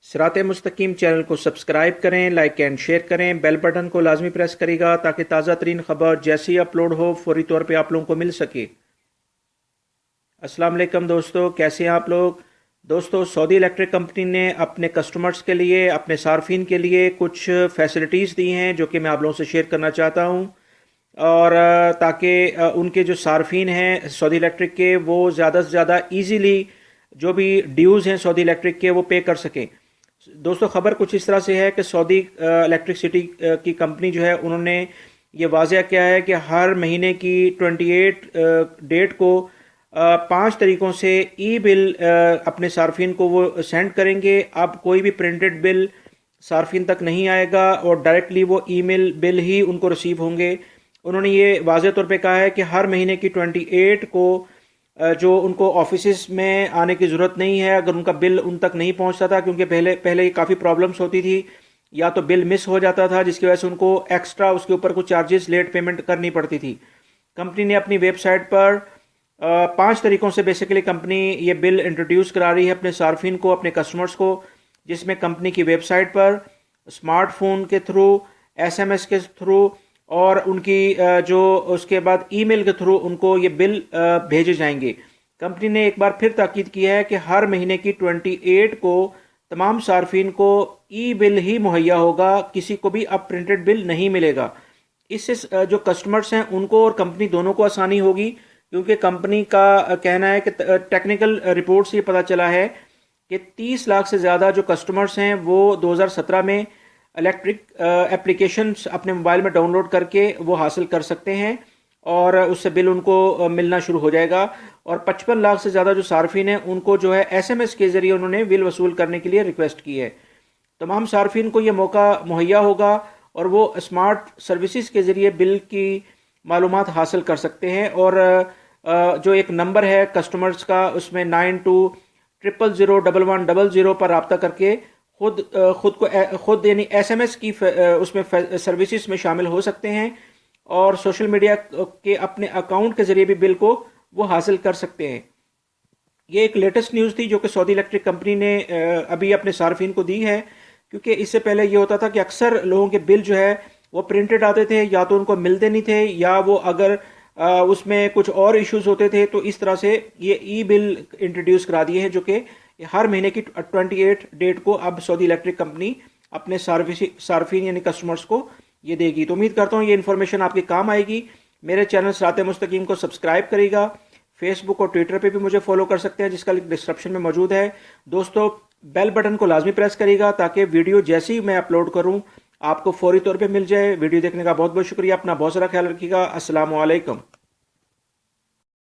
सिरात मुस्तकीम चैनल को सब्सक्राइब करें, लाइक एंड शेयर करें, बेल बटन को लाजमी प्रेस करेगा ताकि ताज़ा तरीन खबर जैसे ही अपलोड हो फौरी तौर पे आप लोगों को मिल सके। अस्सलाम वालेकुम दोस्तों, कैसे हैं आप लोग। दोस्तों, सऊदी इलेक्ट्रिक कंपनी ने अपने कस्टमर्स के लिए, अपने सार्फिन के लिए कुछ फैसिलिटीज़ दी हैं जो कि मैं आप लोगों से शेयर करना चाहता हूँ, और ताकि उनके जो सार्फिन हैं सऊदी इलेक्ट्रिक के वो ज़्यादा से ज़्यादा ईजीली जो भी ड्यूज़ हैं सऊदी इलेक्ट्रिक के वो पे कर सकें। दोस्तों, खबर कुछ इस तरह से है कि सऊदी इलेक्ट्रिसिटी की कंपनी जो है उन्होंने ये वाज़ह किया है कि हर महीने की 28 डेट को 5 तरीक़ों से ई बिल अपने सार्फिन को वो सेंड करेंगे। अब कोई भी प्रिंटेड बिल सार्फिन तक नहीं आएगा और डायरेक्टली वो ईमेल बिल ही उनको रिसीव होंगे। उन्होंने ये वाज़ह तौर पे कहा है कि हर महीने की 28 को जो उनको ऑफिस में आने की ज़रूरत नहीं है अगर उनका बिल उन तक नहीं पहुंचता था, क्योंकि पहले ये काफ़ी प्रॉब्लम्स होती थी, या तो बिल मिस हो जाता था जिसकी वजह से उनको एक्स्ट्रा उसके ऊपर कुछ चार्जेस लेट पेमेंट करनी पड़ती थी। कंपनी ने अपनी वेबसाइट पर 5 तरीक़ों से बेसिकली कंपनी ये बिल इंट्रोड्यूस करा रही है अपने सार्फिन को, अपने कस्टमर्स को, जिसमें कंपनी की वेबसाइट पर, स्मार्टफोन के थ्रू, SMS के थ्रू और उनकी जो उसके बाद ईमेल के थ्रू उनको ये बिल भेजे जाएंगे। कंपनी ने एक बार फिर ताकीद की है कि हर महीने की 28 को तमाम सार्फिन को ई बिल ही मुहैया होगा, किसी को भी अब प्रिंटेड बिल नहीं मिलेगा। इससे जो कस्टमर्स हैं उनको और कंपनी दोनों को आसानी होगी, क्योंकि कंपनी का कहना है कि टेक्निकल रिपोर्ट से ये पता चला है कि 30 लाख से ज़्यादा जो कस्टमर्स हैं वो 2017 में इलेक्ट्रिक एप्लीकेशंस अपने मोबाइल में डाउनलोड करके वो हासिल कर सकते हैं और उससे बिल उनको मिलना शुरू हो जाएगा। और 55 लाख से ज़्यादा जो सार्फिन हैं उनको जो है SMS के ज़रिए उन्होंने बिल वसूल करने के लिए रिक्वेस्ट की है। तमाम सार्फिन को ये मौका मुहैया होगा और वो स्मार्ट सर्विसेज के ज़रिए बिल की मालूमात हासिल कर सकते हैं। और जो एक नंबर है कस्टमर्स का, उसमें 9200001100 पर रब्ता करके खुद यानी SMS की उसमें सर्विसेज में शामिल हो सकते हैं और सोशल मीडिया के अपने अकाउंट के ज़रिए भी बिल को वो हासिल कर सकते हैं। ये एक लेटेस्ट न्यूज़ थी जो कि सऊदी इलेक्ट्रिक कंपनी ने अभी अपने सार्फिन को दी है, क्योंकि इससे पहले ये होता था कि अक्सर लोगों के बिल जो है वो प्रिंटेड आते थे, या तो उनको मिलते नहीं थे, या वो अगर उसमें कुछ और इश्यूज होते थे। तो इस तरह से ये ई बिल इंट्रोड्यूस करा दिए हैं जो कि हर महीने की 28 डेट को अब सऊदी इलेक्ट्रिक कंपनी अपने सार्फिन यानी कस्टमर्स को ये देगी। तो उम्मीद करता हूँ ये इन्फॉर्मेशन आपके काम आएगी। मेरे चैनल सिरात मुस्तकीम को सब्सक्राइब करेगा। फेसबुक और ट्विटर पे भी मुझे फॉलो कर सकते हैं जिसका लिंक डिस्क्रिप्शन में मौजूद है। दोस्तों, बेल बटन को लाजमी प्रेस करेगा ताकि वीडियो जैसे ही मैं अपलोड करूँ आपको फौरी तौर पर मिल जाए। वीडियो देखने का बहुत बहुत शुक्रिया। अपना बहुत सारा ख्याल रखिएगा। अस्सलाम वालेकुम।